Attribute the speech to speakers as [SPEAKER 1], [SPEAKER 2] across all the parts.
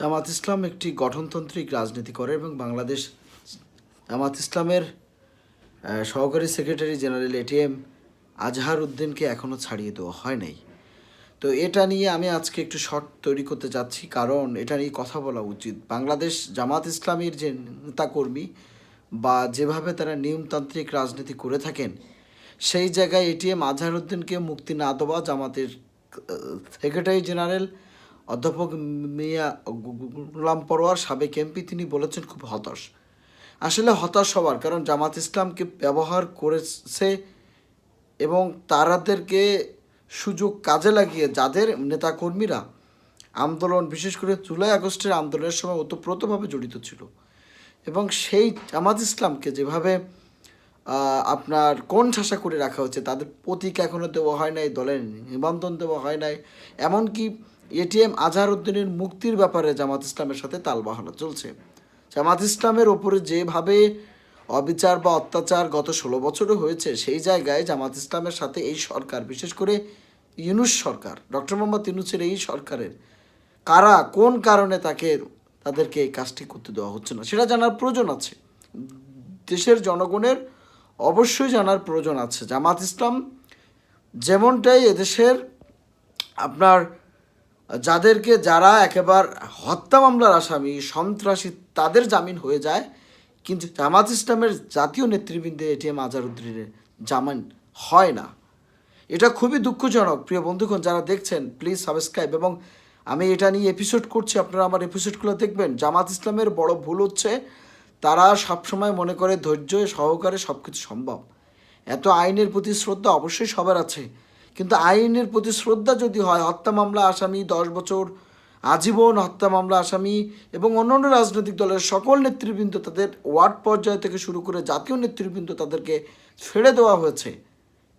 [SPEAKER 1] জামাত ইসলাম একটি গঠনতান্ত্রিক রাজনীতি করে এবং বাংলাদেশ জামাত ইসলামের সহকারী সেক্রেটারি জেনারেল এটিএম আজহার উদ্দিনকে এখনও ছাড়িয়ে দেওয়া হয় নাই। তো এটা নিয়ে আমি আজকে একটু শর্ট তৈরি করতে যাচ্ছি, কারণ এটা নিয়ে কথা বলা উচিত। বাংলাদেশ জামাত ইসলামীর যে নেতাকর্মী বা যেভাবে তারা নিয়মতান্ত্রিক রাজনীতি করে থাকেন, সেই জায়গায় এটিএম আজহার উদ্দিনকে মুক্তি না দেওয়া জামাতের সেক্রেটারি জেনারেল অধ্যাপক মিয়া গোলাম পরোয়ার সাবেক এমপি তিনি বলেছেন খুব হতাশ। আসলে হতাশ হওয়ার কারণ জামাত ইসলামকে ব্যবহার করেছে এবং তাদেরকে সুযোগ কাজে লাগিয়ে যাদের নেতাকর্মীরা আন্দোলন, বিশেষ করে জুলাই আগস্টের আন্দোলনের সময় ওতপ্রোতভাবে জড়িত ছিল, এবং সেই জামাত ইসলামকে যেভাবে আপনার কোণ ঠাসা করে রাখা হচ্ছে, তাদের প্রতীক এখনও দেওয়া হয় নাই, দলের নিবন্ধন দেওয়া হয় নাই, এমনকি এটিএম আজহার উদ্দিনের মুক্তির ব্যাপারে জামাত ইসলামের সাথে তালবাহানা চলছে। জামাত ইসলামের ওপরে যেভাবে অবিচার বা অত্যাচার গত 16 বছরও হয়েছে, সেই জায়গায় জামাত ইসলামের সাথে এই সরকার, বিশেষ করে ইউনূস সরকার, ডক্টর মোহাম্মদ ইউনূসের এই সরকারের কারা কোন কারণে তাদেরকে এই কাজটি করতে দেওয়া হচ্ছে না, সেটা জানার প্রয়োজন আছে। দেশের জনগণের অবশ্যই জানার প্রয়োজন আছে। জামাত ইসলাম যেমনটাই এদেশের আপনার যারা একেবারে হত্যা মামলার আসামি, সন্ত্রাসী, তাদের জামিন হয়ে যায়, কিন্তু জামাত ইসলামের জাতীয় নেতৃবৃন্দে এটিএম আজহার উদ্দিনের জামিন হয় না। এটা খুবই দুঃখজনক। প্রিয় বন্ধুগণ, যারা দেখছেন প্লিজ সাবস্ক্রাইব, এবং আমি এটা নিয়ে এপিসোড করছি, আপনারা আমার এপিসোডগুলো দেখবেন। জামাত ইসলামের বড় ভুল হচ্ছে তারা সবসময় মনে করে ধৈর্য সহকারে সব কিছু সম্ভব। এত আইনের প্রতি শ্রদ্ধা অবশ্যই সবার আছে, কিন্তু আইনের প্রতি শ্রদ্ধা যদি হয়, হত্যা মামলা আসামি 10 বছর আজীবন হত্যা মামলা আসামি এবং অন্যান্য রাজনৈতিক দলের সকল নেতৃবৃন্দ, তাদের ওয়ার্ড পর্যায় থেকে শুরু করে জাতীয় নেতৃবৃন্দ, তাদেরকে ছেড়ে দেওয়া হয়েছে,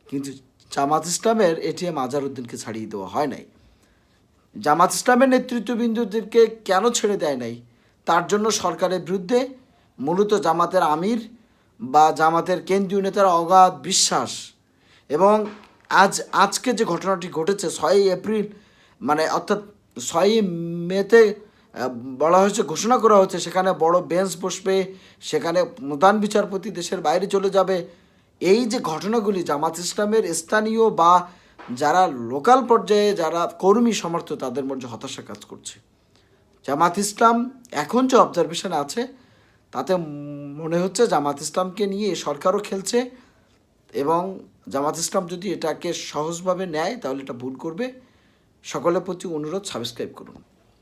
[SPEAKER 1] কিন্তু জামাত ইসলামের এটিএম আজহার উদ্দিনকে ছাড়িয়ে দেওয়া হয় নাই। জামাত ইসলামের নেতৃত্ববৃন্দদেরকে কেন ছেড়ে দেয় নাই, তার জন্য সরকারের বিরুদ্ধে মূলত জামাতের আমির বা জামাতের কেন্দ্রীয় নেতার অগাধ বিশ্বাস। এবং আজকে যে ঘটনাটি ঘটেছে 6 এপ্রিল, অর্থাৎ 6 মেতে বলা হয়েছে, ঘোষণা করা হয়েছে সেখানে বড় বেঞ্চ বসবে, সেখানে প্রধান বিচারপতি দেশের বাইরে চলে যাবে। এই যে ঘটনাগুলি জামাত ইসলামের স্থানীয় বা যারা লোকাল পর্যায়ে যারা কর্মী সমর্থক, তাদের মধ্যে হতাশা কাজ করছে। জামাত ইসলাম এখন যে অবজারভেশন আছে, তাতে মনে হচ্ছে জামাত ইসলামকে নিয়ে সরকারও খেলছে, এবং জামাত ইসলাম যদি এটাকে সহজভাবে নেয় তাহলে এটা ভুল করবে। সকলের প্রতি অনুরোধ, সাবস্ক্রাইব করুন।